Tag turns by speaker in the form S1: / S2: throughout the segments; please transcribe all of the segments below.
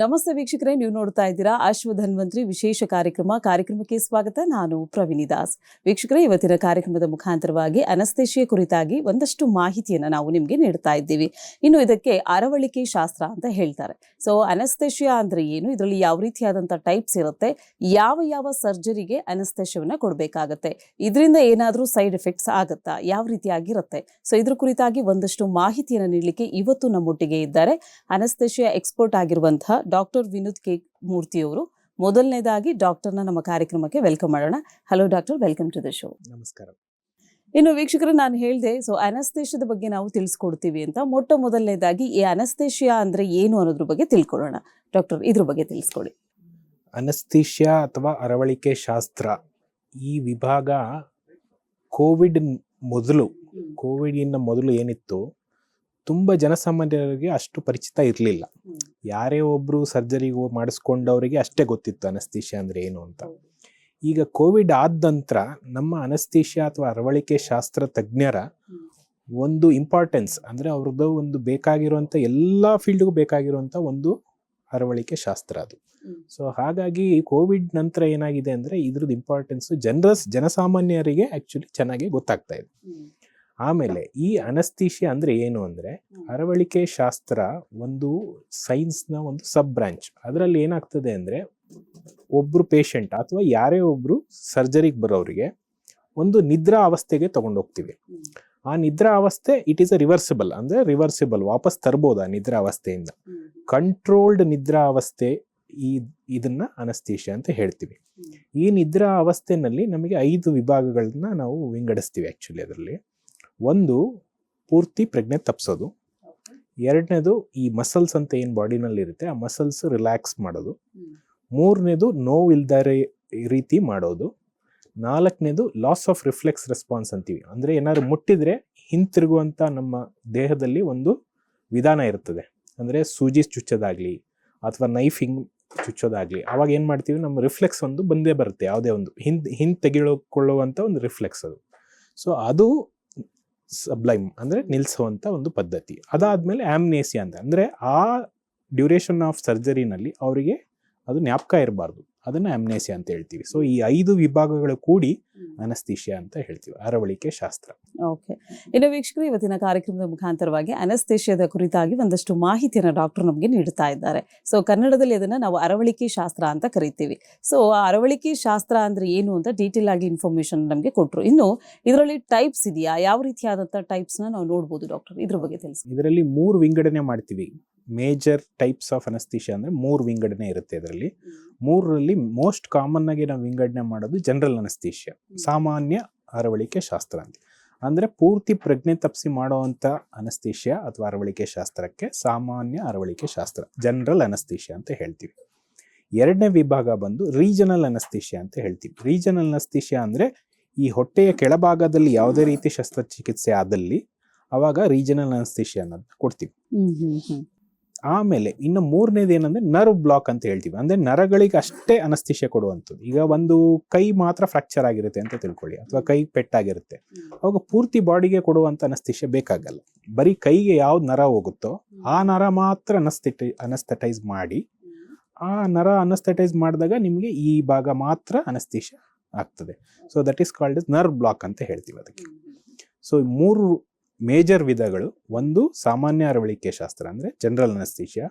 S1: ನಮಸ್ತೆ ವೀಕ್ಷಕರೇ, ನೀವು ನೋಡ್ತಾ ಇದ್ದೀರಾ ಅಶ್ವಧನ್ವಂತ್ರಿ ವಿಶೇಷ ಕಾರ್ಯಕ್ರಮಕ್ಕೆ ಸ್ವಾಗತ. ನಾನು ಪ್ರವೀಣಿ ದಾಸ್. ವೀಕ್ಷಕರೇ, ಇವತ್ತಿನ ಕಾರ್ಯಕ್ರಮದ ಮುಖಾಂತರವಾಗಿ ಅನಸ್ತೇಶಿಯಾ ಕುರಿತಾಗಿ ಒಂದಷ್ಟು ಮಾಹಿತಿಯನ್ನು ನಾವು ನಿಮಗೆ ನೀಡ್ತಾ ಇದ್ದೀವಿ. ಇನ್ನು ಇದಕ್ಕೆ ಅರವಳಿಕೆ ಶಾಸ್ತ್ರ ಅಂತ ಹೇಳ್ತಾರೆ. ಸೊ ಅನಸ್ತೇಶಿಯಾ ಅಂದ್ರೆ ಏನು, ಇದರಲ್ಲಿ ಯಾವ ರೀತಿಯಾದಂಥ ಟೈಪ್ಸ್ ಇರುತ್ತೆ, ಯಾವ ಸರ್ಜರಿಗೆ ಅನಸ್ತೇಶಿಯಾವನ್ನ ಕೊಡಬೇಕಾಗತ್ತೆ, ಇದರಿಂದ ಏನಾದರೂ ಸೈಡ್ ಎಫೆಕ್ಟ್ಸ್ ಆಗುತ್ತಾ, ಯಾವ ರೀತಿಯಾಗಿರುತ್ತೆ, ಸೊ ಇದ್ರ ಕುರಿತಾಗಿ ಒಂದಷ್ಟು ಮಾಹಿತಿಯನ್ನು ನೀಡಲಿಕ್ಕೆ ಇವತ್ತು ನಮ್ಮೊಟ್ಟಿಗೆ ಇದ್ದಾರೆ ಅನಸ್ತೇಶಿಯಾ ಎಕ್ಸ್ಪರ್ಟ್ ಆಗಿರುವಂತಹ ಡಾಕ್ಟರ್ ವಿನೋದ್ ಕೆ ಮೂರ್ತಿ ಅವರು. ಮೊದಲನೇದಾಗಿ ಡಾಕ್ಟರ್ನ ನಮ್ಮ ಕಾರ್ಯಕ್ರಮಕ್ಕೆ ವೆಲ್ಕಮ್ ಮಾಡೋಣ. Hello doctor, welcome to the show.
S2: ನಮಸ್ಕಾರ.
S1: ಇನ್ನು ವೀಕ್ಷಕರು, ನಾನು ಹೇಳಿದೆ ಸೊ ಅನಸ್ತೇಶಿಯಾದ ಬಗ್ಗೆ ನಾವು ತಿಳಿಸ್ಕೊಡ್ತೀವಿ ಅಂತ. ಮೊದಲನೇದಾಗಿ ಈ ಅನಸ್ತೇಶಿಯಾ ಅಂದ್ರೆ ಏನು ಅನ್ನೋದ್ರ ಬಗ್ಗೆ ತಿಳ್ಕೊಳ್ಳೋಣ. ಡಾಕ್ಟರ್, ಇದ್ರ ಬಗ್ಗೆ ತಿಳಿಸ್ಕೊಡಿ.
S2: ಅನಸ್ತೇಶಿಯಾ ಅಥವಾ ಅರವಳಿಕೆ ಶಾಸ್ತ್ರ ಈ ವಿಭಾಗ ಕೋವಿಡ್ ಮೊದಲು ಏನಿತ್ತು, ತುಂಬ ಜನಸಾಮಾನ್ಯರಿಗೆ ಅಷ್ಟು ಪರಿಚಿತ ಇರಲಿಲ್ಲ. ಯಾರೇ ಒಬ್ರು ಸರ್ಜರಿ ಮಾಡಿಸ್ಕೊಂಡವರಿಗೆ ಅಷ್ಟೇ ಗೊತ್ತಿತ್ತು ಅನಸ್ತೇಶಿಯಾ ಅಂದ್ರೆ ಏನು ಅಂತ. ಈಗ ಕೋವಿಡ್ ಆದ ನಂತರ ನಮ್ಮ ಅನಸ್ತೇಶಿಯಾ ಅಥವಾ ಅರವಳಿಕೆ ಶಾಸ್ತ್ರ ತಜ್ಞರ ಒಂದು ಇಂಪಾರ್ಟೆನ್ಸ್ ಅಂದ್ರೆ ಅವ್ರದ್ದು ಒಂದು ಬೇಕಾಗಿರುವಂತ ಎಲ್ಲಾ ಫೀಲ್ಡ್ಗೂ ಬೇಕಾಗಿರುವಂತ ಒಂದು ಅರವಳಿಕೆ ಶಾಸ್ತ್ರ ಅದು. ಸೊ ಹಾಗಾಗಿ ಕೋವಿಡ್ ನಂತರ ಏನಾಗಿದೆ ಅಂದ್ರೆ ಇದ್ರದ್ದು ಇಂಪಾರ್ಟೆನ್ಸ್ ಜನಸಾಮಾನ್ಯರಿಗೆ ಆಕ್ಚುಲಿ ಚೆನ್ನಾಗಿ ಗೊತ್ತಾಗ್ತಾ ಇದೆ. ಆಮೇಲೆ ಈ ಅನಸ್ತೇಶಿಯಾ ಅಂದ್ರೆ ಏನು ಅಂದ್ರೆ, ಅರವಳಿಕೆ ಶಾಸ್ತ್ರ ಒಂದು ಸೈನ್ಸ್ನ ಒಂದು ಸಬ್ ಬ್ರಾಂಚ್. ಅದರಲ್ಲಿ ಏನಾಗ್ತದೆ ಅಂದ್ರೆ, ಒಬ್ರು ಪೇಷಂಟ್ ಅಥವಾ ಯಾರೇ ಒಬ್ರು ಸರ್ಜರಿಗೆ ಬರೋರಿಗೆ ಒಂದು ನಿದ್ರಾ ಅವಸ್ಥೆಗೆ ತಗೊಂಡೋಗ್ತೀವಿ. ಆ ನಿದ್ರಾ ಅವಸ್ಥೆ ಇಟ್ ಈಸ್ ಅ ರಿವರ್ಸಿಬಲ್ ವಾಪಸ್ ತರ್ಬೋದು ಆ ನಿದ್ರಾ ಅವಸ್ಥೆಯಿಂದ. ಕಂಟ್ರೋಲ್ಡ್ ನಿದ್ರಾ ಅವಸ್ಥೆ ಇದನ್ನ ಅನಸ್ತೇಶಿಯಾ ಅಂತ ಹೇಳ್ತೀವಿ. ಈ ನಿದ್ರಾ ಅವಸ್ಥೆನಲ್ಲಿ ನಮಗೆ 5 ವಿಭಾಗಗಳನ್ನ ನಾವು ವಿಂಗಡಿಸ್ತೀವಿ ಆಕ್ಚುಲಿ. ಅದರಲ್ಲಿ ಒಂದು ಪೂರ್ತಿ ಪ್ರಜ್ಞೆ ತಪ್ಪಿಸೋದು, ಎರಡನೇದು ಈ ಮಸಲ್ಸ್ ಅಂತ ಏನ್ ಬಾಡಿನಲ್ಲಿ ಇರುತ್ತೆ ಆ ಮಸಲ್ಸ್ ರಿಲ್ಯಾಕ್ಸ್ ಮಾಡೋದು, ಮೂರನೇದು ನೋವಿಲ್ದರೆ ರೀತಿ ಮಾಡೋದು, ನಾಲ್ಕನೇದು ಲಾಸ್ ಆಫ್ ರಿಫ್ಲೆಕ್ಸ್ ರೆಸ್ಪಾನ್ಸ್ ಅಂತೀವಿ. ಅಂದ್ರೆ ಏನಾದ್ರು ಮುಟ್ಟಿದ್ರೆ ಹಿಂತಿರುಗುವಂತ ನಮ್ಮ ದೇಹದಲ್ಲಿ ಒಂದು ವಿಧಾನ ಇರ್ತದೆ. ಅಂದ್ರೆ ಸೂಜಿ ಚುಚ್ಚೋದಾಗ್ಲಿ ಅಥವಾ ನೈಫ್ ಹಿಂಗ್ ಚುಚ್ಚೋದಾಗ್ಲಿ, ಅವಾಗ ಏನ್ ಮಾಡ್ತೀವಿ, ನಮ್ಮ ರಿಫ್ಲೆಕ್ಸ್ ಒಂದು ಬಂದೇ ಬರುತ್ತೆ, ಯಾವುದೇ ಒಂದು ಹಿಂದ್ ತೆಗೆದುಕೊಳ್ಳುವಂತ ಒಂದು ರಿಫ್ಲೆಕ್ಸ್ ಅದು. ಸೊ ಅದು ಸಬ್ಲೈಮ್ ಅಂದ್ರೆ ನಿಲ್ಸುವಂತ ಒಂದು ಪದ್ಧತಿ. ಅದಾದ್ಮೇಲೆ ಆಮ್ನೇಸಿಯಾ ಅಂತ ಅಂದ್ರೆ ಆ ಡ್ಯೂರೇಷನ್ ಆಫ್ ಸರ್ಜರಿನಲ್ಲಿ ಅವರಿಗೆ ಅದು ಜ್ಞಾಪಕ ಇರಬಾರ್ದು, ಅದನ್ನ ಆಮ್ನೇಸಿಯಾ ಅಂತ ಹೇಳ್ತೀವಿ. ಸೊ ಈ 5 ವಿಭಾಗಗಳು ಕೂಡಿ ಅನಸ್ತೇಶಿಯಾ ಅಂತ ಹೇಳ್ತೀವಿ, ಅರವಳಿಕೆ ಶಾಸ್ತ್ರ.
S1: ಓಕೆ. ಇನ್ನು ವೀಕ್ಷಕರು, ಇವತ್ತಿನ ಕಾರ್ಯಕ್ರಮದ ಮುಖಾಂತರವಾಗಿ ಅನಸ್ತೇಶಿಯಾದ ಕುರಿತಾಗಿ ಒಂದಷ್ಟು ಮಾಹಿತಿಯನ್ನು ಡಾಕ್ಟರ್ ನಮಗೆ ನೀಡ್ತಾ ಇದ್ದಾರೆ. ಸೊ ಕನ್ನಡದಲ್ಲಿ ಅದನ್ನ ನಾವು ಅರವಳಿಕೆ ಶಾಸ್ತ್ರ ಅಂತ ಕರಿತೀವಿ. ಸೊ ಆ ಅರವಳಿಕೆ ಶಾಸ್ತ್ರ ಅಂದ್ರೆ ಏನು ಅಂತ ಡೀಟೇಲ್ ಆಗಿ ಇನ್ಫಾರ್ಮೇಶನ್ ನಮಗೆ ಕೊಟ್ಟರು. ಇನ್ನು ಇದರಲ್ಲಿ ಟೈಪ್ಸ್ ಇದೆಯಾ, ಯಾವ ರೀತಿಯಾದಂತಹ ಟೈಪ್ಸ್ ನಾವು ನೋಡ್ಬೋದು ಡಾಕ್ಟರ್, ಇದ್ರ ಬಗ್ಗೆ ತಿಳಿಸಿ.
S2: ಇದರಲ್ಲಿ 3 ವಿಂಗಡಣೆ ಮಾಡ್ತೀವಿ. ಮೇಜರ್ ಟೈಪ್ಸ್ ಆಫ್ ಅನಸ್ತೇಶಿಯಾ ಅಂದ್ರೆ 3 ವಿಂಗಡಣೆ ಇರುತ್ತೆ. ಇದರಲ್ಲಿ 3ರಲ್ಲಿ ಮೋಸ್ಟ್ ಕಾಮನ್ ಆಗಿ ನಾವು ವಿಂಗಡಣೆ ಮಾಡೋದು ಜನರಲ್ ಅನಸ್ತೇಶಿಯಾ, ಸಾಮಾನ್ಯ ಅರವಳಿಕೆ ಶಾಸ್ತ್ರ ಅಂತ. ಅಂದ್ರೆ ಪೂರ್ತಿ ಪ್ರಜ್ಞೆ ತಪ್ಪಿಸಿ ಮಾಡುವಂತ ಅನಸ್ತೇಶಿಯಾ ಅಥವಾ ಅರವಳಿಕೆ ಶಾಸ್ತ್ರಕ್ಕೆ ಸಾಮಾನ್ಯ ಅರವಳಿಕೆ ಶಾಸ್ತ್ರ, ಜನರಲ್ ಅನಸ್ತೇಶಿಯಾ ಅಂತ ಹೇಳ್ತೀವಿ. ಎರಡನೇ ವಿಭಾಗ ಬಂದು ರೀಜನಲ್ ಅನಸ್ತೇಶಿಯಾ ಅಂತ ಹೇಳ್ತೀವಿ. ರೀಜನಲ್ ಅನಸ್ತೇಶಿಯಾ ಅಂದ್ರೆ ಈ ಹೊಟ್ಟೆಯ ಕೆಳಭಾಗದಲ್ಲಿ ಯಾವುದೇ ರೀತಿ ಶಸ್ತ್ರಚಿಕಿತ್ಸೆ ಆದಲ್ಲಿ ಅವಾಗ ರೀಜನಲ್ ಅನಸ್ತೇಶಿಯಾ ಅನ್ನೋದನ್ನ ಕೊಡ್ತೀವಿ. ಆಮೇಲೆ ಇನ್ನು 3ನೇದು ಏನಂದ್ರೆ ನರ್ವ್ ಬ್ಲಾಕ್ ಅಂತ ಹೇಳ್ತೀವಿ. ಅಂದ್ರೆ ನರಗಳಿಗೆ ಅಷ್ಟೇ ಅನಸ್ತೇಶಿಯಾ ಕೊಡುವಂಥದ್ದು. ಈಗ ಒಂದು ಕೈ ಮಾತ್ರ ಫ್ರಾಕ್ಚರ್ ಆಗಿರುತ್ತೆ ಅಂತ ತಿಳ್ಕೊಳ್ಳಿ, ಅಥವಾ ಕೈ ಪೆಟ್ಟಾಗಿರುತ್ತೆ, ಅವಾಗ ಪೂರ್ತಿ ಬಾಡಿಗೆ ಕೊಡುವಂತ ಅನಸ್ತೇಶಿಯಾ ಬೇಕಾಗಲ್ಲ. ಬರೀ ಕೈಗೆ ಯಾವ್ದು ನರ ಹೋಗುತ್ತೋ ಆ ನರ ಮಾತ್ರ ಅನಸ್ಥೆಟೈಸ್ ಮಾಡಿ, ಆ ನರ ಅನಸ್ಥೆಟೈಸ್ ಮಾಡಿದಾಗ ನಿಮಗೆ ಈ ಭಾಗ ಮಾತ್ರ ಅನಸ್ತೇಶಿಯಾ ಆಗ್ತದೆ. So that is called as nerve block ಅಂತ ಹೇಳ್ತೀವಿ ಅದಕ್ಕೆ. ಸೊ 3 ಮೇಜರ್ ವಿಧಗಳು. ಒಂದು ಸಾಮಾನ್ಯ ಅರವಳಿಕೆ ಶಾಸ್ತ್ರ ಅಂದ್ರೆ ಜನರಲ್ ಅನಸ್ತೇಶಿಯಾ,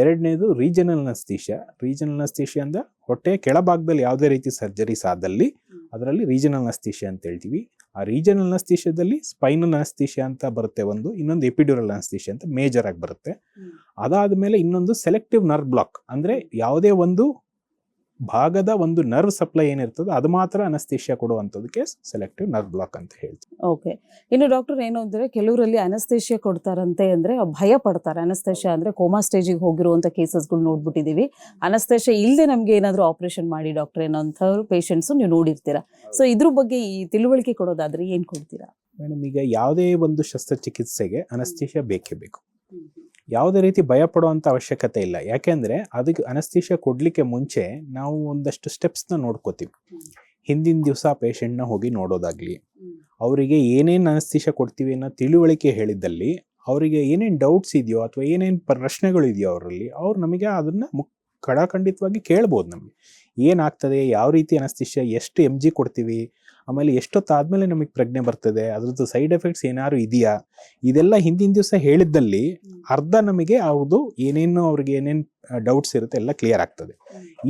S2: ಎರಡನೇದು ರೀಜನಲ್ ಅನಸ್ತೇಶಿಯಾ ಅಂದ್ರೆ ಹೊಟ್ಟೆಯ ಕೆಳಭಾಗದಲ್ಲಿ ಯಾವುದೇ ರೀತಿ ಸರ್ಜರೀಸ್ ಆದಲ್ಲಿ ಅದರಲ್ಲಿ ರೀಜನಲ್ ಅನಸ್ತೇಶಿಯಾ ಅಂತ ಹೇಳ್ತೀವಿ. ಆ ರೀಜನಲ್ ಅನಸ್ತೇಶಿಯಾದಲ್ಲಿ ಸ್ಪೈನಲ್ ಅನಸ್ತೇಶಿಯಾ ಅಂತ ಬರುತ್ತೆ ಒಂದು, ಇನ್ನೊಂದು ಎಪಿಡ್ಯೂರಲ್ ಅನಸ್ತೇಶಿಯಾ ಅಂತ ಮೇಜರ್ ಆಗಿ ಬರುತ್ತೆ. ಅದಾದ್ಮೇಲೆ ಇನ್ನೊಂದು ಸೆಲೆಕ್ಟಿವ್ ನರ್ವ್ ಬ್ಲಾಕ್, ಅಂದ್ರೆ ಯಾವುದೇ ಒಂದು ಭಾಗದ ಒಂದು ನರ್ವ್ ಸಪ್ಲೈ ಏನಿರ್ತದೆ ಅದು ಮಾತ್ರ ಅನಸ್ತೇಶಿಯಾ ಕೊಡುವಂಥದಕ್ಕೆ ಸೆಲೆಕ್ಟಿವ್ ನರ್ವ್ ಬ್ಲಾಕ್ ಅಂತ ಹೇಳ್ತೀವಿ.
S1: ಓಕೆ. ಇನ್ನು ಡಾಕ್ಟರ್, ಏನು ಅಂದ್ರೆ ಕೆಲವರಲ್ಲಿ ಅನಸ್ತೇಶಿಯಾ ಕೊಡ್ತಾರಂತೆ ಅಂದ್ರೆ ಭಯ ಪಡ್ತಾರೆ. ಅನಸ್ತೇಶಿಯಾ ಅಂದ್ರೆ ಕೋಮಾ ಸ್ಟೇಜಿಗೆ ಹೋಗಿರುವಂತ ಕೇಸಸ್ಗಳು ನೋಡ್ಬಿಟ್ಟಿದೀವಿ. ಅನಸ್ತೇಶಿಯಾ ಇಲ್ಲದೆ ನಮ್ಗೆ ಏನಾದ್ರು ಆಪರೇಷನ್ ಮಾಡಿ ಡಾಕ್ಟರ್ ಏನೋಂಥವ್ರು ಪೇಷಂಟ್ಸ್ ನೀವು ನೋಡಿರ್ತೀರಾ. ಸೊ ಇದ್ರ ಬಗ್ಗೆ ಈ ತಿಳುವಳಿಕೆ ಕೊಡೋದಾದ್ರೆ ಏನ್ ಕೊಡ್ತೀರಾ
S2: ಮೇಡಮ್? ಈಗ ಯಾವುದೇ ಒಂದು ಶಸ್ತ್ರಚಿಕಿತ್ಸೆಗೆ ಅನಸ್ತೇಶಿಯಾ ಬೇಕೇ ಬೇಕು. ಯಾವುದೇ ರೀತಿ ಭಯ ಪಡುವಂತ ಅವಶ್ಯಕತೆ ಇಲ್ಲ. ಯಾಕೆಂದ್ರೆ ಅದಕ್ಕೆ ಅನಸ್ತೇಶಿಯಾ ಕೊಡ್ಲಿಕ್ಕೆ ಮುಂಚೆ ನಾವು ಒಂದಷ್ಟು ಸ್ಟೆಪ್ಸ್ನ ನೋಡ್ಕೋತೀವಿ. ಹಿಂದಿನ ದಿವಸ ಪೇಷಂಟ್ನ ಹೋಗಿ ನೋಡೋದಾಗ್ಲಿ, ಅವರಿಗೆ ಏನೇನು ಅನಸ್ತೇಶಿಯಾ ಕೊಡ್ತೀವಿ ಅನ್ನೋ ತಿಳುವಳಿಕೆ ಹೇಳಿದ್ದಲ್ಲಿ ಅವರಿಗೆ ಏನೇನು ಡೌಟ್ಸ್ ಇದೆಯೋ ಅಥವಾ ಏನೇನು ಪ್ರಶ್ನೆಗಳು ಇದೆಯೋ ಅವರಲ್ಲಿ ಅವ್ರು ನಮಗೆ ಅದನ್ನು ಖಂಡಿತವಾಗಿ ಕೇಳ್ಬೋದು. ನಮಗೆ ಏನಾಗ್ತದೆ, ಯಾವ ರೀತಿ ಅನಸ್ತಿಷ್ಯ, ಎಷ್ಟು ಎಮ್ ಜಿ ಕೊಡ್ತೀವಿ, ಆಮೇಲೆ ಎಷ್ಟೊತ್ತಾದ್ಮೇಲೆ ನಮಗೆ ಪ್ರಜ್ಞೆ ಬರ್ತದೆ, ಅದ್ರದ್ದು ಸೈಡ್ ಎಫೆಕ್ಟ್ಸ್ ಏನಾದ್ರು ಇದೆಯಾ, ಇದೆಲ್ಲ ಹಿಂದಿನ ದಿವಸ ಹೇಳಿದ್ದಲ್ಲಿ ಅರ್ಧ ನಮಗೆ ಅವ್ರದ್ದು ಏನೇನು ಅವ್ರಿಗೆ ಏನೇನು ಡೌಟ್ಸ್ ಇರುತ್ತೆ ಎಲ್ಲ ಕ್ಲಿಯರ್ ಆಗ್ತದೆ.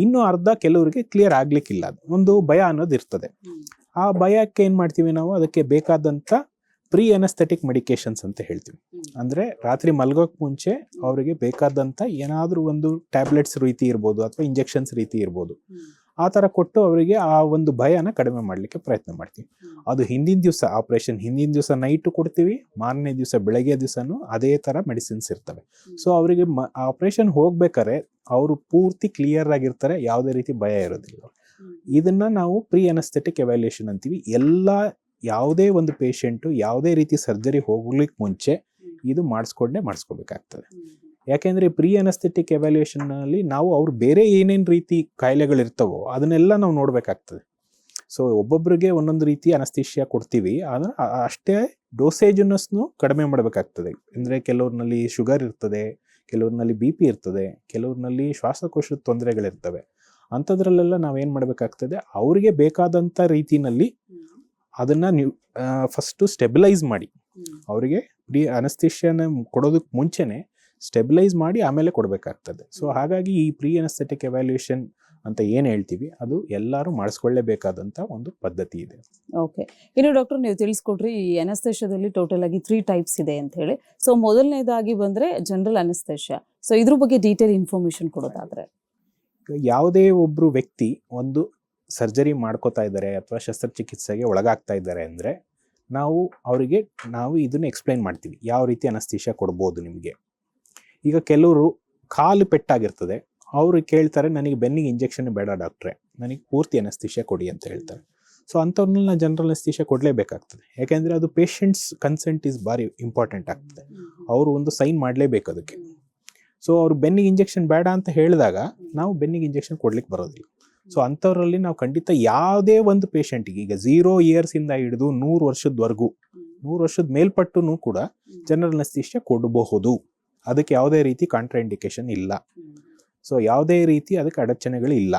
S2: ಇನ್ನು ಅರ್ಧ ಕೆಲವರಿಗೆ ಕ್ಲಿಯರ್ ಆಗ್ಲಿಕ್ಕಿಲ್ಲ. ಒಂದು ಭಯ ಅನ್ನೋದು ಇರ್ತದೆ. ಆ ಭಯಕ್ಕೆ ಏನು ಮಾಡ್ತೀವಿ ನಾವು, ಅದಕ್ಕೆ ಬೇಕಾದಂಥ ಪ್ರೀ ಅನಸ್ಥೆಟಿಕ್ ಮೆಡಿಕೇಶನ್ಸ್ ಅಂತ ಹೇಳ್ತೀವಿ. ಅಂದರೆ ರಾತ್ರಿ ಮಲ್ಗೋಕ್ ಮುಂಚೆ ಅವರಿಗೆ ಬೇಕಾದಂಥ ಏನಾದರೂ ಒಂದು ಟ್ಯಾಬ್ಲೆಟ್ಸ್ ರೀತಿ ಇರ್ಬೋದು ಅಥವಾ ಇಂಜೆಕ್ಷನ್ಸ್ ರೀತಿ ಇರ್ಬೋದು, ಆ ಥರ ಕೊಟ್ಟು ಅವರಿಗೆ ಆ ಒಂದು ಭಯನ ಕಡಿಮೆ ಮಾಡಲಿಕ್ಕೆ ಪ್ರಯತ್ನ ಮಾಡ್ತೀವಿ. ಅದು ಹಿಂದಿನ ದಿವಸ ಆಪ್ರೇಷನ್ ಹಿಂದಿನ ದಿವಸ ನೈಟು ಕೊಡ್ತೀವಿ, ಮಾರನೇ ದಿವಸ ಬೆಳಗ್ಗೆ ದಿವಸನೂ ಅದೇ ಥರ ಮೆಡಿಸಿನ್ಸ್ ಇರ್ತವೆ. ಸೊ ಅವರಿಗೆ ಆಪ್ರೇಷನ್ ಹೋಗ್ಬೇಕಾದ್ರೆ ಅವರು ಪೂರ್ತಿ ಕ್ಲಿಯರ್ ಆಗಿರ್ತಾರೆ, ಯಾವುದೇ ರೀತಿ ಭಯ ಇರೋದಿಲ್ಲ. ಇದನ್ನ ನಾವು ಪ್ರೀ ಅನಸ್ಥೆಟಿಕ್ ಎವ್ಯಾಲ್ಯೂಯೇಷನ್ ಅಂತೀವಿ. ಯಾವುದೇ ಒಂದು ಪೇಷಂಟು ಯಾವುದೇ ರೀತಿ ಸರ್ಜರಿ ಹೋಗ್ಲಿಕ್ಕೆ ಮುಂಚೆ ಇದು ಮಾಡಿಸ್ಕೋಬೇಕಾಗ್ತದೆ. ಯಾಕೆಂದರೆ ಪ್ರೀ ಅನಸ್ಥೆಟಿಕ್ ಎವ್ಯಾಲ್ಯೂಯೇಷನ್ನಲ್ಲಿ ನಾವು ಅವ್ರು ಬೇರೆ ಏನೇನು ರೀತಿ ಕಾಯಿಲೆಗಳಿರ್ತವೋ ಅದನ್ನೆಲ್ಲ ನಾವು ನೋಡಬೇಕಾಗ್ತದೆ. ಸೊ ಒಬ್ಬೊಬ್ಬರಿಗೆ ಒಂದೊಂದು ರೀತಿ ಅನಸ್ಥಿಷ್ಯ ಕೊಡ್ತೀವಿ, ಆದರೆ ಅಷ್ಟೇ ಡೋಸೇಜನ್ನು ಕಡಿಮೆ ಮಾಡಬೇಕಾಗ್ತದೆ. ಅಂದರೆ ಕೆಲವ್ರಲ್ಲಿ ಶುಗರ್ ಇರ್ತದೆ, ಕೆಲವ್ರಲ್ಲಿ BP ಇರ್ತದೆ, ಕೆಲವ್ರಲ್ಲಿ ಶ್ವಾಸಕೋಶದ ತೊಂದರೆಗಳಿರ್ತವೆ. ಅಂಥದ್ರಲ್ಲೆಲ್ಲ ನಾವೇನು ಮಾಡಬೇಕಾಗ್ತದೆ, ಅವರಿಗೆ ಬೇಕಾದಂಥ ರೀತಿಯಲ್ಲಿ ಅದನ್ನು ನೀವು ಫಸ್ಟು ಸ್ಟೆಬಿಲೈಸ್ ಮಾಡಿ, ಅವರಿಗೆ ಪ್ರೀ ಅನಸ್ಥಿಷ್ಯನ ಕೊಡೋದಕ್ಕೆ ಮುಂಚೆನೇ ಸ್ಟೆಬಿಲೈಸ್ ಮಾಡಿ ಆಮೇಲೆ ಕೊಡಬೇಕಾಗ್ತದೆ. ಸೊ ಹಾಗಾಗಿ ಈ ಪ್ರೀ ಅನಸ್ಥೆಟಿಕ್ ಎವ್ಯಾಲ್ಯೂಯೇಷನ್ ಅಂತ ಏನು ಹೇಳ್ತೀವಿ ಅದು ಎಲ್ಲರೂ ಮಾಡಿಸ್ಕೊಳ್ಳೇಬೇಕಾದಂಥ ಒಂದು ಪದ್ಧತಿ ಇದೆ.
S1: ಓಕೆ, ಇನ್ನು ಡಾಕ್ಟರ್ ನೀವು ತಿಳಿಸ್ಕೊಡ್ರಿ, ಈ ಅನಸ್ಥೇಷಿಯಾದಲ್ಲಿ ಟೋಟಲ್ ಆಗಿ 3 ಟೈಪ್ಸ್ ಇದೆ ಅಂತ ಹೇಳಿ. ಸೊ ಮೊದಲನೇದಾಗಿ ಬಂದರೆ ಜನರಲ್ ಅನಸ್ಥೇಷಿಯಾ. ಸೊ ಇದ್ರ ಬಗ್ಗೆ ಡೀಟೇಲ್ ಇನ್ಫಾರ್ಮೇಷನ್ ಕೊಡೋದಾದ್ರೆ,
S2: ಯಾವುದೇ ಒಬ್ಬರು ವ್ಯಕ್ತಿ ಒಂದು ಸರ್ಜರಿ ಮಾಡ್ಕೋತಾ ಇದ್ದಾರೆ ಅಥವಾ ಶಸ್ತ್ರಚಿಕಿತ್ಸೆಗೆ ಒಳಗಾಗ್ತಾ ಇದ್ದಾರೆ ಅಂದರೆ ನಾವು ಇದನ್ನು ಎಕ್ಸ್ಪ್ಲೈನ್ ಮಾಡ್ತೀವಿ, ಯಾವ ರೀತಿ ಅನಸ್ಥೀಷಿಯಾ ಕೊಡ್ಬೋದು ನಿಮಗೆ. ಈಗ ಕೆಲವರು ಕಾಲು ಪೆಟ್ಟಾಗಿರ್ತದೆ, ಅವರು ಕೇಳ್ತಾರೆ ನನಗೆ ಬೆನ್ನಿಗೆ ಇಂಜೆಕ್ಷನ್ ಬೇಡ ಡಾಕ್ಟ್ರೆ, ನನಗೆ ಪೂರ್ತಿ ಅನಸ್ಥೀಷಿಯಾ ಕೊಡಿ ಅಂತ ಹೇಳ್ತಾರೆ. ಸೊ ಅಂಥವ್ರನ್ನ ಜನರಲ್ ಅನಸ್ಥೀಷಿಯಾ ಕೊಡಲೇಬೇಕಾಗ್ತದೆ. ಯಾಕೆಂದರೆ ಅದು ಪೇಷಂಟ್ಸ್ ಕನ್ಸೆಂಟ್ ಈಸ್ ಭಾರಿ ಇಂಪಾರ್ಟೆಂಟ್ ಆಗ್ತದೆ. ಅವರು ಒಂದು ಸೈನ್ ಮಾಡಲೇಬೇಕು ಅದಕ್ಕೆ. ಸೊ ಅವರು ಬೆನ್ನಿಗೆ ಇಂಜೆಕ್ಷನ್ ಬೇಡ ಅಂತ ಹೇಳಿದಾಗ ನಾವು ಬೆನ್ನಿಗೆ ಇಂಜೆಕ್ಷನ್ ಕೊಡ್ಲಿಕ್ಕೆ ಬರೋದಿಲ್ಲ. ಸೊ ಅಂಥವ್ರಲ್ಲಿ ನಾವು ಖಂಡಿತ ಯಾವುದೇ ಒಂದು ಪೇಷಂಟಿಗೆ, ಈಗ 0 ಇಯರ್ಸಿಂದ ಹಿಡಿದು 100 ವರ್ಷದವರೆಗೂ 100 ವರ್ಷದ ಮೇಲ್ಪಟ್ಟು ಕೂಡ ಜನರಲ್ ಅನಸ್ಥೀಷಿಯಾ ಕೊಡಬಹುದು. ಅದಕ್ಕೆ ಯಾವುದೇ ರೀತಿ ಕಾಂಟ್ರಾಇಂಡಿಕೇಶನ್ ಇಲ್ಲ. ಸೊ ಯಾವುದೇ ರೀತಿ ಅದಕ್ಕೆ ಅಡಚಣೆಗಳು ಇಲ್ಲ.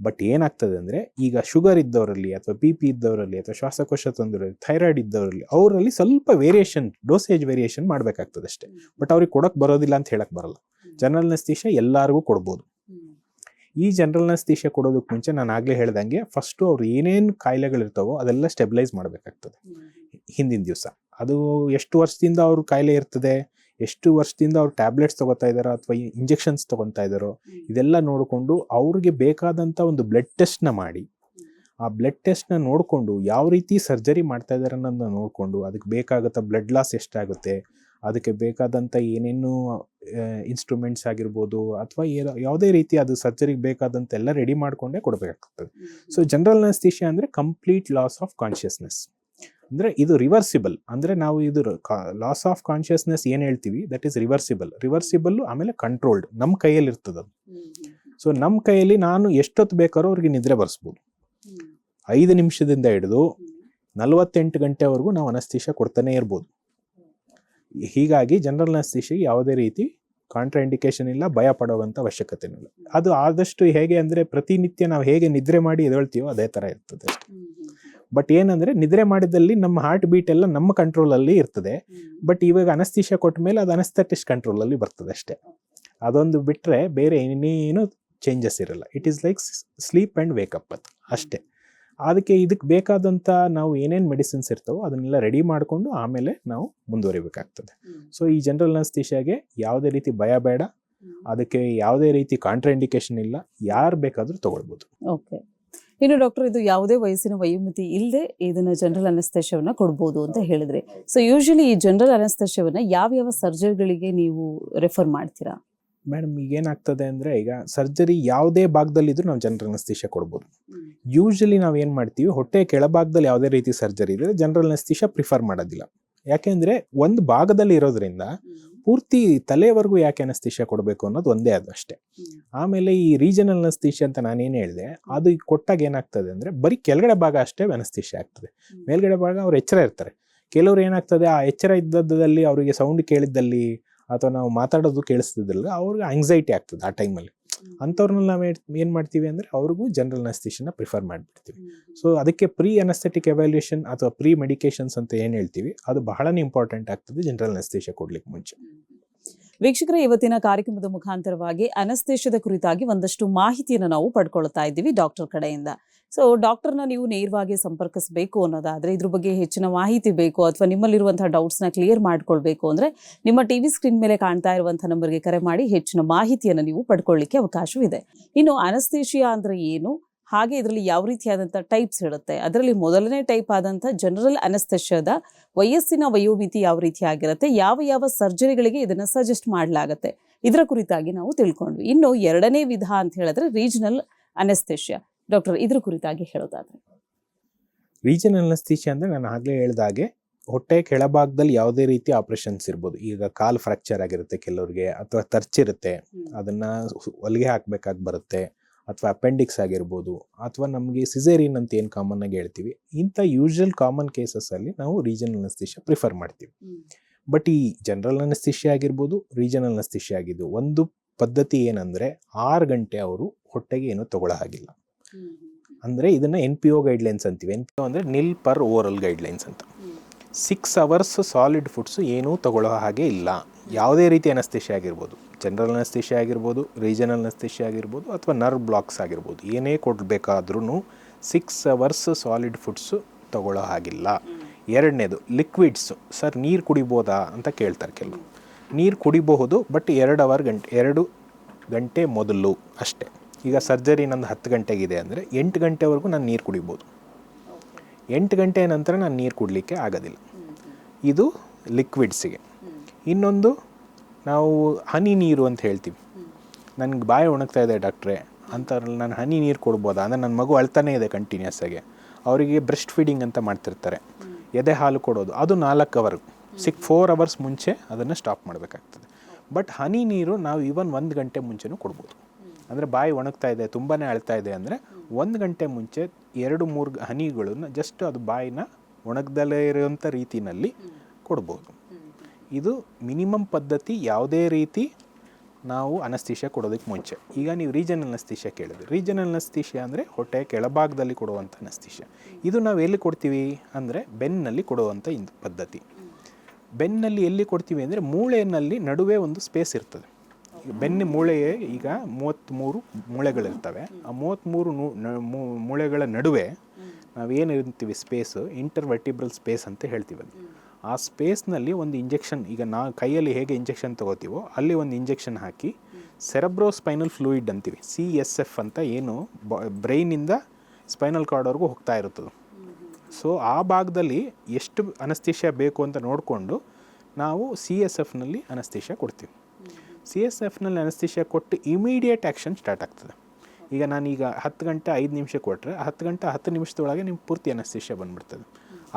S2: ಬಟ್ ಏನಾಗ್ತದೆ ಅಂದರೆ, ಈಗ ಶುಗರ್ ಇದ್ದವರಲ್ಲಿ ಅಥವಾ BP ಇದ್ದವರಲ್ಲಿ ಅಥವಾ ಶ್ವಾಸಕೋಶ ತೊಂದರೆ, ಥೈರಾಯ್ಡ್ ಇದ್ದವರಲ್ಲಿ ಅವರಲ್ಲಿ ಸ್ವಲ್ಪ ವೇರಿಯೇಷನ್, ಡೋಸೇಜ್ ವೇರಿಯೇಷನ್ ಮಾಡಬೇಕಾಗ್ತದೆ ಅಷ್ಟೇ. ಬಟ್ ಅವ್ರಿಗೆ ಕೊಡೋಕೆ ಬರೋದಿಲ್ಲ ಅಂತ ಹೇಳಕ್ ಬರಲ್ಲ. ಜನರಲ್ ಅನಸ್ಥೀಷಿಯಾ ಎಲ್ಲರಿಗೂ ಕೊಡ್ಬೋದು. ಈ ಜನರಲ್ ಅನಸ್ಥೀಷಿಯಾ ಕೊಡೋದಕ್ಕೆ ಮುಂಚೆ ನಾನು ಆಗಲೇ ಹೇಳ್ದಂಗೆ ಫಸ್ಟು ಅವ್ರು ಏನೇನು ಕಾಯಿಲೆಗಳಿರ್ತಾವೋ ಅದೆಲ್ಲ ಸ್ಟೆಬಿಲೈಸ್ ಮಾಡಬೇಕಾಗ್ತದೆ ಹಿಂದಿನ ದಿವಸ. ಅದು ಎಷ್ಟು ವರ್ಷದಿಂದ ಅವ್ರ ಕಾಯಿಲೆ ಇರ್ತದೆ, ಎಷ್ಟು ವರ್ಷದಿಂದ ಅವ್ರು ಟ್ಯಾಬ್ಲೆಟ್ಸ್ ತೊಗೋತಾ ಇದ್ದಾರೋ ಅಥವಾ ಇಂಜೆಕ್ಷನ್ಸ್ ತೊಗೊತಾ ಇದ್ದಾರೋ ಇದೆಲ್ಲ ನೋಡಿಕೊಂಡು ಅವ್ರಿಗೆ ಬೇಕಾದಂಥ ಒಂದು ಬ್ಲಡ್ ಟೆಸ್ಟ್ನ ಮಾಡಿ, ಆ ಬ್ಲಡ್ ಟೆಸ್ಟ್ನ ನೋಡಿಕೊಂಡು ಯಾವ ರೀತಿ ಸರ್ಜರಿ ಮಾಡ್ತಾ ಇದ್ದಾರೆ ಅನ್ನೋದನ್ನ ನೋಡಿಕೊಂಡು ಅದಕ್ಕೆ ಬೇಕಾಗುತ್ತಾ ಬ್ಲಡ್ ಲಾಸ್ ಎಷ್ಟಾಗುತ್ತೆ, ಅದಕ್ಕೆ ಬೇಕಾದಂಥ ಏನೇನು ಇನ್ಸ್ಟ್ರೂಮೆಂಟ್ಸ್ ಆಗಿರ್ಬೋದು ಅಥವಾ ಯಾವುದೇ ರೀತಿ ಅದು ಸರ್ಜರಿಗೆ ಬೇಕಾದಂಥ ಎಲ್ಲ ರೆಡಿ ಮಾಡಿಕೊಂಡೇ ಕೊಡಬೇಕಾಗ್ತದೆ. ಸೊ ಜನರಲ್ ಅನಸ್ಥೀಷಿಯಾ ಅಂದರೆ ಕಂಪ್ಲೀಟ್ ಲಾಸ್ ಆಫ್ ಕಾನ್ಷಿಯಸ್ನೆಸ್. ಅಂದರೆ ಇದು ರಿವರ್ಸಿಬಲ್. ಅಂದರೆ ನಾವು ಇದು ಲಾಸ್ ಆಫ್ ಕಾನ್ಷಿಯಸ್ನೆಸ್ ಏನು ಹೇಳ್ತೀವಿ ದಟ್ ಈಸ್ ರಿವರ್ಸಿಬಲ್ ಆಮೇಲೆ ಕಂಟ್ರೋಲ್ಡ್, ನಮ್ಮ ಕೈಯಲ್ಲಿ ಇರ್ತದೆ ಅದು. ಸೊ ನಮ್ಮ ಕೈಯಲ್ಲಿ ನಾನು ಎಷ್ಟೊತ್ತು ಬೇಕಾದ್ರೂ ಅವ್ರಿಗೆ ನಿದ್ರೆ ಬರ್ಸ್ಬೋದು. 5 ನಿಮಿಷದಿಂದ ಹಿಡಿದು 48 ಗಂಟೆವರೆಗೂ ನಾವು ಅನಸ್ಥೀಷಿಯಾ ಕೊಡ್ತಾನೆ ಇರ್ಬೋದು. ಹೀಗಾಗಿ ಜನರಲ್ ಅನಸ್ಥೀಷಿಯಾಗೆ ಯಾವುದೇ ರೀತಿ ಕಾಂಟ್ರಾಇಂಡಿಕೇಶನ್ ಇಲ್ಲ, ಭಯ ಪಡುವಂಥ ಅವಶ್ಯಕತೆ ಇಲ್ಲ. ಅದು ಆದಷ್ಟು ಹೇಗೆ ಅಂದರೆ ಪ್ರತಿನಿತ್ಯ ನಾವು ಹೇಗೆ ನಿದ್ರೆ ಮಾಡಿ ಎದ್ದೇಳ್ತೀವೋ ಅದೇ ಥರ ಇರ್ತದೆ ಅಷ್ಟೇ. ಬಟ್ ಏನಂದರೆ ನಿದ್ರೆ ಮಾಡಿದಲ್ಲಿ ನಮ್ಮ ಹಾರ್ಟ್ ಬೀಟ್ ಎಲ್ಲ ನಮ್ಮ ಕಂಟ್ರೋಲಲ್ಲಿ ಇರ್ತದೆ. ಬಟ್ ಇವಾಗ ಅನಸ್ಥೀಷಿಯಾ ಕೊಟ್ಟ ಮೇಲೆ ಅದು ಅನಸ್ಥೆಟಿಸ್ಟ್ ಕಂಟ್ರೋಲಲ್ಲಿ ಬರ್ತದೆ ಅಷ್ಟೇ. ಅದೊಂದು ಬಿಟ್ಟರೆ ಬೇರೆ ಇನ್ನೇನು ಚೇಂಜಸ್ ಇರಲ್ಲ. It is like sleep and wake up ಅದು ಅಷ್ಟೇ. ಇದಕ್ಕೆ ಬೇಕಾದಂಥ ನಾವು ಏನೇನು ಮೆಡಿಸಿನ್ಸ್ ಇರ್ತಾವೋ ಅದನ್ನೆಲ್ಲ ರೆಡಿ ಮಾಡಿಕೊಂಡು ಆಮೇಲೆ ನಾವು ಮುಂದುವರಿಬೇಕಾಗ್ತದೆ. ಸೊ ಈ ಜನರಲ್ ಅನಸ್ಥೀಷಿಯಾಗೆ ಯಾವುದೇ ರೀತಿ ಭಯ ಬೇಡ, ಅದಕ್ಕೆ ಯಾವುದೇ ರೀತಿ ಕಾಂಟ್ರಾಇಂಡಿಕೇಶನ್ ಇಲ್ಲ, ಯಾರು ಬೇಕಾದರೂ ತಗೊಳ್ಬೋದು.
S1: ಓಕೆ, ಇನ್ನು ಡಾಕ್ಟರ್, ಇದು ಯಾವುದೇ ವಯಸ್ಸಿನ ವಯೋಮಿತಿ ಇಲ್ಲದೆ ಇದನ್ನ ಜನರಲ್ ಅನಸ್ಥೇಷಿಯಾವನ್ನ ಕೊಡ್ಬೋದು ಅಂತ ಹೇಳಿದ್ರಿ. ಸೊ ಯೂಶಲಿ ಈ ಜನರಲ್ ಅನಸ್ಥೇಷಿಯಾವನ್ನ ಯಾವ ಸರ್ಜರಿಗಳಿಗೆ ನೀವು ರೆಫರ್ ಮಾಡ್ತೀರಾ?
S2: ಮೇಡಮ್, ಈಗ ಏನಾಗ್ತದೆ ಅಂದರೆ, ಈಗ ಸರ್ಜರಿ ಯಾವುದೇ ಭಾಗದಲ್ಲಿದ್ದರೂ ನಾವು ಜನರಲ್ ಅನಸ್ಥೀಷಿಯಾ ಕೊಡ್ಬೋದು. ಯೂಶಲಿ ನಾವು ಏನು ಮಾಡ್ತೀವಿ, ಹೊಟ್ಟೆ ಕೆಳಭಾಗದಲ್ಲಿ ಯಾವುದೇ ರೀತಿ ಸರ್ಜರಿ ಇದ್ದರೆ ಜನರಲ್ ಅನಸ್ಥೀಷಿಯಾ ಪ್ರಿಫರ್ ಮಾಡೋದಿಲ್ಲ. ಯಾಕೆಂದರೆ ಒಂದು ಭಾಗದಲ್ಲಿ ಇರೋದ್ರಿಂದ ಪೂರ್ತಿ ತಲೆವರೆಗೂ ಯಾಕೆ ಅನಸ್ಥೀಷಿಯಾ ಕೊಡಬೇಕು ಅನ್ನೋದು ಒಂದೇ ಅದು ಅಷ್ಟೇ. ಆಮೇಲೆ ಈ ರೀಜನಲ್ ಅನಸ್ಥೀಷಿಯಾ ಅಂತ ನಾನೇನು ಹೇಳಿದೆ, ಅದು ಕೊಟ್ಟಾಗ ಏನಾಗ್ತದೆ ಅಂದರೆ ಬರೀ ಕೆಳಗಡೆ ಭಾಗ ಅಷ್ಟೇ ಅನಸ್ಥೀಷಿಯಾ ಆಗ್ತದೆ. ಮೇಲ್ಗಡೆ ಭಾಗ ಅವ್ರು ಎಚ್ಚರ ಇರ್ತಾರೆ. ಕೆಲವ್ರು ಏನಾಗ್ತದೆ, ಆ ಎಚ್ಚರ ಇದ್ದದಲ್ಲಿ ಅವರಿಗೆ ಸೌಂಡ್ ಕೇಳಿದ್ದಲ್ಲಿ ಅಥವಾ ನಾವು ಮಾತಾಡೋದು ಕೇಳಿಸ್ತಿದ್ದಿಲ್ಲ, ಅವ್ರಿಗೆ ಆಂಗ್ಸೈಟಿ ಆಗ್ತದೆ ಆ ಟೈಮಲ್ಲಿ. ಅಂಥವ್ರನ್ನ ನಾವು ಏನು ಮಾಡ್ತೀವಿ ಅಂದರೆ ಅವ್ರಿಗೂ ಜನರಲ್ ಅನಸ್ತೇಷನ್ನ ಪ್ರಿಫರ್ ಮಾಡಿಬಿಡ್ತೀವಿ. ಸೊ ಅದಕ್ಕೆ ಪ್ರೀ ಅನಸ್ಥೆಟಿಕ್ ಎವ್ಯಾಲ್ಯೂಯೇಷನ್ ಅಥವಾ ಪ್ರೀ ಮೆಡಿಕೇಶನ್ಸ್ ಅಂತ ಏನು ಹೇಳ್ತೀವಿ, ಅದು ಬಹಳನೇ ಇಂಪಾರ್ಟೆಂಟ್ ಆಗ್ತದೆ ಜನರಲ್ ಅನಸ್ತೇಷಿಯಾ ಕೊಡ್ಲಿಕ್ಕೆ ಮುಂಚೆ.
S1: ವೀಕ್ಷಕರೇ, ಇವತ್ತಿನ ಕಾರ್ಯಕ್ರಮದ ಮುಖಾಂತರವಾಗಿ ಅನಸ್ತೇಷದ ಕುರಿತಾಗಿ ಒಂದಷ್ಟು ಮಾಹಿತಿಯನ್ನು ನಾವು ಪಡ್ಕೊಳ್ತಾ ಇದ್ದೀವಿ ಡಾಕ್ಟರ್ ಕಡೆಯಿಂದ. ಸೊ ಡಾಕ್ಟರ್ನ ನೀವು ನೇರವಾಗಿ ಸಂಪರ್ಕಿಸಬೇಕು ಅನ್ನೋದಾದ್ರೆ, ಇದ್ರ ಬಗ್ಗೆ ಹೆಚ್ಚಿನ ಮಾಹಿತಿ ಬೇಕು ಅಥವಾ ನಿಮ್ಮಲ್ಲಿರುವಂತಹ ಡೌಟ್ಸ್ನ ಕ್ಲಿಯರ್ ಮಾಡ್ಕೊಳ್ಬೇಕು ಅಂದ್ರೆ ನಿಮ್ಮ ಟಿವಿ ಸ್ಕ್ರೀನ್ ಮೇಲೆ ಕಾಣ್ತಾ ಇರುವಂತಹ ನಂಬರ್ಗೆ ಕರೆ ಮಾಡಿ ಹೆಚ್ಚಿನ ಮಾಹಿತಿಯನ್ನು ನೀವು ಪಡ್ಕೊಳ್ಳಿಕ್ಕೆ ಅವಕಾಶವಿದೆ. ಇನ್ನು ಅನಸ್ತೇಷಿಯಾ ಅಂದ್ರೆ ಏನು, ಹಾಗೆ ಇದರಲ್ಲಿ ಯಾವ ರೀತಿಯಾದಂಥ ಟೈಪ್ಸ್ ಇರುತ್ತೆ, ಅದರಲ್ಲಿ ಮೊದಲನೇ ಟೈಪ್ ಆದಂಥ ಜನರಲ್ ಅನಸ್ತೇಷಿಯಾದ ವಯಸ್ಸಿನ ವಯೋಮಿತಿ ಯಾವ ರೀತಿ ಆಗಿರುತ್ತೆ, ಯಾವ ಯಾವ ಸರ್ಜರಿಗಳಿಗೆ ಇದನ್ನು ಸಜೆಸ್ಟ್ ಮಾಡಲಾಗುತ್ತೆ, ಇದರ ಕುರಿತಾಗಿ ನಾವು ತಿಳ್ಕೊಂಡ್ವಿ. ಇನ್ನು ಎರಡನೇ ವಿಧ ಅಂತ ಹೇಳಿದ್ರೆ ರೀಜನಲ್ ಅನಸ್ತೇಷಿಯಾ. ಡಾಕ್ಟರ್, ಇದ್ರ ಕುರಿತಾಗಿ ಹೇಳೋದಾದ್ರೆ?
S2: ರೀಜನಲ್ ಅನಸ್ತೇಷಿಯಾ ಅಂದರೆ ನಾನು ಆಗಲೇ ಹೇಳಿದಾಗೆ ಹೊಟ್ಟೆ ಕೆಳಭಾಗದಲ್ಲಿ ಯಾವುದೇ ರೀತಿ ಆಪರೇಷನ್ಸ್ ಇರ್ಬೋದು. ಈಗ ಕಾಲು ಫ್ರಾಕ್ಚರ್ ಆಗಿರುತ್ತೆ ಕೆಲವ್ರಿಗೆ, ಅಥವಾ ತರ್ಚಿರುತ್ತೆ, ಅದನ್ನು ಹೊಲಿಗೆ ಹಾಕಬೇಕಾಗಿ ಬರುತ್ತೆ, ಅಥವಾ ಅಪೆಂಡಿಕ್ಸ್ ಆಗಿರ್ಬೋದು, ಅಥವಾ ನಮಗೆ ಸಿಸೇರಿಯನ್ ಅಂತ ಏನು ಕಾಮನ್ ಆಗಿ ಹೇಳ್ತೀವಿ. ಇಂಥ ಯೂಶುವಲ್ ಕಾಮನ್ ಕೇಸಸ್ಸಲ್ಲಿ ನಾವು ರೀಜನಲ್ ಅನಸ್ತೇಷಿಯಾ ಪ್ರಿಫರ್ ಮಾಡ್ತೀವಿ. ಬಟ್ ಈ ಜನರಲ್ ಅನಸ್ತೇಷಿಯಾ ಆಗಿರ್ಬೋದು, ರೀಜನಲ್ ಅನಸ್ತೇಷಿಯಾ ಆಗಿದ್ದು ಒಂದು ಪದ್ಧತಿ ಏನಂದರೆ 6 ಗಂಟೆ ಅವರು ಹೊಟ್ಟೆಗೆ ಏನೂ ತಗೊಳ್ಳೋ ಹಾಗಿಲ್ಲ. ಅಂದರೆ ಇದನ್ನು NPO ಗೈಡ್ಲೈನ್ಸ್ ಅಂತೀವಿ. NPO ಅಂದರೆ ನಿಲ್ ಪರ್ ಓರಲ್ ಗೈಡ್ಲೈನ್ಸ್ ಅಂತ. 6 hours ಸಾಲಿಡ್ ಫುಡ್ಸು ಏನೂ ತಗೊಳ್ಳೋ ಹಾಗೆ ಇಲ್ಲ. ಯಾವುದೇ ರೀತಿ ಅನಸ್ತೇಷಿಯಾ ಆಗಿರ್ಬೋದು, ಜನರಲ್ ಅನಸ್ತೇಷಿಯಾ ಆಗಿರ್ಬೋದು, ರೀಜನಲ್ ಅನಸ್ತೇಷಿಯಾ ಆಗಿರ್ಬೋದು, ಅಥವಾ ನರ್ವ್ ಬ್ಲಾಕ್ಸ್ ಆಗಿರ್ಬೋದು, ಏನೇ ಕೊಡಬೇಕಾದ್ರೂ 6 hours ಸಾಲಿಡ್ ಫುಡ್ಸು ತಗೊಳ್ಳೋ ಹಾಗಿಲ್ಲ. ಎರಡನೇದು ಲಿಕ್ವಿಡ್ಸು. ಸರ್ ನೀರು ಕುಡಿಬೋದಾ ಅಂತ ಕೇಳ್ತಾರೆ ಕೆಲವು. ನೀರು ಕುಡಿಬಹುದು, ಬಟ್ 2 ಗಂಟೆ ಮೊದಲು ಅಷ್ಟೇ. ಈಗ ಸರ್ಜರಿ ನಂದು 10 ಗಂಟೆಗಿದೆ ಅಂದರೆ 8 ಗಂಟೆವರೆಗೂ ನಾನು ನೀರು ಕುಡಿಬೋದು. 8 ಗಂಟೆ ನಂತರ ನಾನು ನೀರು ಕುಡಲಿಕ್ಕೆ ಆಗೋದಿಲ್ಲ. ಇದು ಲಿಕ್ವಿಡ್ಸಿಗೆ. ಇನ್ನೊಂದು ನಾವು ಹನಿ ನೀರು ಅಂತ ಹೇಳ್ತೀವಿ. ನನಗೆ ಬಾಯಿ ಒಣಗ್ತಾ ಇದೆ ಡಾಕ್ಟ್ರೇ ಅಂಥವ್ರಲ್ಲಿ ನಾನು ಹನಿ ನೀರು ಕೊಡ್ಬೋದಾ, ಅಂದರೆ ನನ್ನ ಮಗು ಅಳ್ತಾನೇ ಇದೆ ಕಂಟಿನ್ಯೂಸ್ ಆಗಿ, ಅವರಿಗೆ ಬ್ರೆಸ್ಟ್ ಫೀಡಿಂಗ್ ಅಂತ ಮಾಡ್ತಿರ್ತಾರೆ, ಎದೆ ಹಾಲು ಕೊಡೋದು, ಅದು 4 hour 4 hours ಮುಂಚೆ ಅದನ್ನು ಸ್ಟಾಪ್ ಮಾಡಬೇಕಾಗ್ತದೆ. ಬಟ್ ಹನಿ ನೀರು ನಾವು ಈವನ್ 1 ಗಂಟೆ ಮುಂಚೆನೂ ಕೊಡ್ಬೋದು. ಅಂದರೆ ಬಾಯಿ ಒಣಗ್ತಾ ಇದೆ, ತುಂಬಾ ಅಳ್ತಾ ಇದೆ ಅಂದರೆ 1 ಗಂಟೆ ಮುಂಚೆ 2-3 ಹನಿಗಳನ್ನು ಜಸ್ಟ್ ಅದು ಬಾಯಿನ ಒಣಗ್ದಲೇ ಇರೋಂಥ ರೀತಿಯಲ್ಲಿ ಕೊಡ್ಬೋದು. ಇದು ಮಿನಿಮಮ್ ಪದ್ಧತಿ ಯಾವುದೇ ರೀತಿ ನಾವು ಅನಸ್ತೇಷಿಯಾ ಕೊಡೋದಕ್ಕೆ ಮುಂಚೆ. ಈಗ ನೀವು ರೀಜನಲ್ ಅನಸ್ತೇಷಿಯಾ ಕೇಳಿದ್ರಿ. ರೀಜನಲ್ ಅನಸ್ತೇಷಿಯಾ ಅಂದರೆ ಹೊಟ್ಟೆ ಕೆಳಭಾಗದಲ್ಲಿ ಕೊಡುವಂಥ ಅನಸ್ತೇಷಿಯಾ. ಇದು ನಾವು ಎಲ್ಲಿ ಕೊಡ್ತೀವಿ ಅಂದರೆ ಬೆನ್ನಲ್ಲಿ ಕೊಡುವಂಥ ಪದ್ಧತಿ. ಬೆನ್ನಲ್ಲಿ ಎಲ್ಲಿ ಕೊಡ್ತೀವಿ ಅಂದರೆ ಮೂಳೆಯಲ್ಲಿ ನಡುವೆ ಒಂದು ಸ್ಪೇಸ್ ಇರ್ತದೆ. ಬೆನ್ನು ಮೂಳೆಯೇ ಈಗ 33 ಮೂಳೆಗಳಿರ್ತವೆ. ಆ 33 ಮೂಳೆಗಳ ನಡುವೆ ನಾವೇನು ಇರ್ತೀವಿ ಸ್ಪೇಸು, ಇಂಟರ್ವರ್ಟಿಬ್ರಲ್ ಸ್ಪೇಸ್ ಅಂತ ಹೇಳ್ತೀವಿ. ಅದು ಆ ಸ್ಪೇಸ್ನಲ್ಲಿ ಒಂದು ಇಂಜೆಕ್ಷನ್, ಈಗ ನಾವು ಕೈಯಲ್ಲಿ ಹೇಗೆ ಇಂಜೆಕ್ಷನ್ ತೊಗೋತೀವೋ ಅಲ್ಲಿ ಒಂದು ಇಂಜೆಕ್ಷನ್ ಹಾಕಿ ಸೆರೆಬ್ರೋಸ್ಪೈನಲ್ ಫ್ಲೂಯಿಡ್ ಅಂತೀವಿ, CSF ಅಂತ, ಏನು ಬ್ರೈನಿಂದ ಸ್ಪೈನಲ್ ಕಾರ್ಡ್ವರೆಗೂ ಹೋಗ್ತಾ ಇರುತ್ತದೆ. ಸೊ ಆ ಭಾಗದಲ್ಲಿ ಎಷ್ಟು ಅನಸ್ತೇಷಿಯಾ ಬೇಕು ಅಂತ ನೋಡಿಕೊಂಡು ನಾವು CSFನಲ್ಲಿ ಅನಸ್ತೇಷಿಯಾ ಕೊಡ್ತೀವಿ. CSFನಲ್ಲಿ ಅನಸ್ತೇಷಿಯಾ ಕೊಟ್ಟು ಇಮಿಡಿಯೇಟ್ ಆ್ಯಕ್ಷನ್ ಸ್ಟಾರ್ಟ್ ಆಗ್ತದೆ. ಈಗ ನಾನೀಗ 10 ಗಂಟೆ 5 ನಿಮಿಷ ಕೊಟ್ಟರೆ 10 ಗಂಟೆ 10 ನಿಮಿಷದೊಳಗೆ ನಿಮ್ಗೆ ಪೂರ್ತಿ ಅನಸ್ತೇಷಿಯಾ ಬಂದುಬಿಡ್ತದೆ.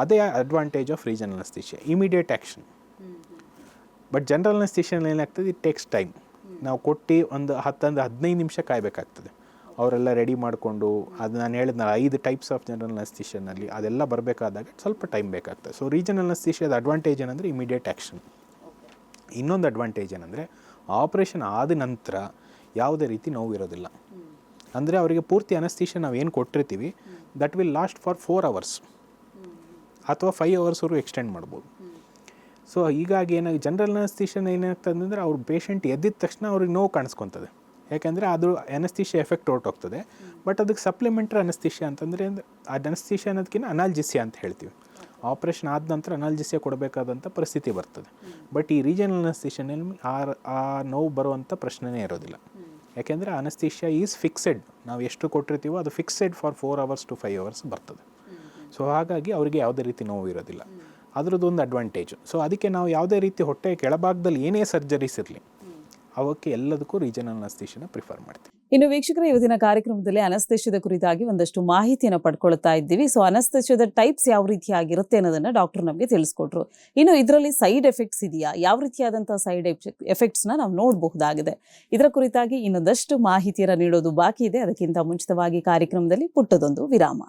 S2: ಅದೇ advantage of regional anaesthesia, immediate action. But general ಅನಸ್ತೇಷಿಯಲ್ಲಿ ಏನಾಗ್ತದೆ, ಇಟ್ ಟೇಕ್ಸ್ ಟೈಮ್. ನಾವು ಕೊಟ್ಟು ಒಂದು 10-15 ನಿಮಿಷ ಕಾಯಬೇಕಾಗ್ತದೆ. ಅವರೆಲ್ಲ ರೆಡಿ ಮಾಡಿಕೊಂಡು, ಅದು ನಾನು ಹೇಳಿದ್ನಲ್ಲ 5 ಟೈಪ್ಸ್ ಆಫ್ ಜನರಲ್ ಅನಸ್ತೇಷಿಯಾನಲ್ಲಿ ಅದೆಲ್ಲ ಬರಬೇಕಾದಾಗ ಸ್ವಲ್ಪ ಟೈಮ್ ಬೇಕಾಗ್ತದೆ. ಸೊ ರೀಜನಲ್ ಅನಸ್ತೇಷಿಯಾದ ಅಡ್ವಾಂಟೇಜ್ ಏನಂದರೆ ಇಮಿಡಿಯೇಟ್ ಆ್ಯಕ್ಷನ್. ಇನ್ನೊಂದು ಅಡ್ವಾಂಟೇಜ್ ಏನಂದರೆ ಆಪ್ರೇಷನ್ ಆದ ನಂತರ ಯಾವುದೇ ರೀತಿ ನೋವು ಇರೋದಿಲ್ಲ. ಅಂದರೆ ಅವರಿಗೆ ಪೂರ್ತಿ ಅನಸ್ತೇಷಿಯಾ ನಾವು ಏನು ಕೊಟ್ಟಿರ್ತೀವಿ that will last for 4 hours ಅಥವಾ 5 hours ಎಕ್ಸ್ಟೆಂಡ್ ಮಾಡ್ಬೋದು. ಸೊ ಹೀಗಾಗಿ ಏನಾಗಿ ಜನರಲ್ ಅನಸ್ತೇಷಿಯಾ ಏನಾಗ್ತದೆ ಅಂದರೆ ಅವ್ರ ಪೇಷಂಟ್ ಎದ್ದಿದ ತಕ್ಷಣ ಅವ್ರಿಗೆ ನೋವು ಕಾಣಿಸ್ಕೊತದೆ. ಯಾಕೆಂದರೆ ಅದು ಅನಸ್ತೇಷಿಯಾ ಎಫೆಕ್ಟ್ ಹೊರಟೋಗ್ತದೆ. ಬಟ್ ಅದಕ್ಕೆ ಸಪ್ಲಿಮೆಂಟ್ರಿ ಅನಸ್ತೇಷಿಯಾ ಅಂತಂದರೆ ಆ ಅನಸ್ತೇಷಿಯಾ ಅನ್ನೋದಕ್ಕಿಂತ ಅನಾಲ್ಜೆಸಿಯಾ ಅಂತ ಹೇಳ್ತೀವಿ. ಆಪ್ರೇಷನ್ ಆದ ನಂತರ ಅನಾಲ್ಜೆಸಿಯಾ ಕೊಡಬೇಕಾದಂಥ ಪರಿಸ್ಥಿತಿ ಬರ್ತದೆ. ಬಟ್ ಈ ರೀಜನಲ್ ಅನಸ್ತೇಷಿಯಾನಲ್ಲಿ ಆ ನೋವು ಬರುವಂಥ ಪ್ರಶ್ನೆನೇ ಇರೋದಿಲ್ಲ. ಯಾಕೆಂದರೆ ಅನಸ್ತೇಷಿಯಾ ಈಸ್ ಫಿಕ್ಸೆಡ್. ನಾವು ಎಷ್ಟು ಕೊಟ್ಟಿರ್ತೀವೋ ಅದು fixed for 4 hours to 5 hours ಬರ್ತದೆ. ಸೊ ಹಾಗಾಗಿ ಅವರಿಗೆ ಯಾವುದೇ ರೀತಿ ನೋವು ಇರೋದಿಲ್ಲ. ಅದರದ್ದೊಂದು ಅಡ್ವಾಂಟೇಜು. ಸೊ ಅದಕ್ಕೆ ನಾವು ಯಾವುದೇ ರೀತಿ ಹೊಟ್ಟೆ ಕೆಳಭಾಗದಲ್ಲಿ ಏನೇ ಸರ್ಜರೀಸ್ ಇರಲಿ ಅವಕ್ಕೆ ಎಲ್ಲದಕ್ಕೂ ರೀಜನಲ್ ಅನಸ್ತೇಷಿಯಾನ ಪ್ರಿಫರ್ ಮಾಡ್ತೀವಿ.
S1: ಇನ್ನು ವೀಕ್ಷಕರ, ಇವತ್ತಿನ ಕಾರ್ಯಕ್ರಮದಲ್ಲಿ ಅನಸ್ತೇಷಿಯಾದ ಕುರಿತಾಗಿ ಒಂದಷ್ಟು ಮಾಹಿತಿಯನ್ನು ಪಡ್ಕೊಳ್ತಾ ಇದ್ದೀವಿ. ಸೊ ಅನಸ್ತೇಷಿಯಾದ ಟೈಪ್ಸ್ ಯಾವ ರೀತಿಯಾಗಿರುತ್ತೆ ಅನ್ನೋದನ್ನ ಡಾಕ್ಟರ್ ನಮಗೆ ತಿಳಿಸ್ಕೊಟ್ರು. ಇನ್ನು ಇದರಲ್ಲಿ ಸೈಡ್ ಎಫೆಕ್ಟ್ಸ್ ಇದೆಯಾ, ಯಾವ ರೀತಿಯಾದಂತಹ ಸೈಡ್ ಎಫೆಕ್ಟ್ಸ್ನ ನಾವು ನೋಡಬಹುದಾಗಿದೆ, ಇದರ ಕುರಿತಾಗಿ ಇನ್ನೊಂದಷ್ಟು ಮಾಹಿತಿಯನ್ನು ನೀಡೋದು ಬಾಕಿ ಇದೆ. ಅದಕ್ಕಿಂತ ಮುಂಚಿತವಾಗಿ ಕಾರ್ಯಕ್ರಮದಲ್ಲಿ ಪುಟ್ಟದೊಂದು ವಿರಾಮ.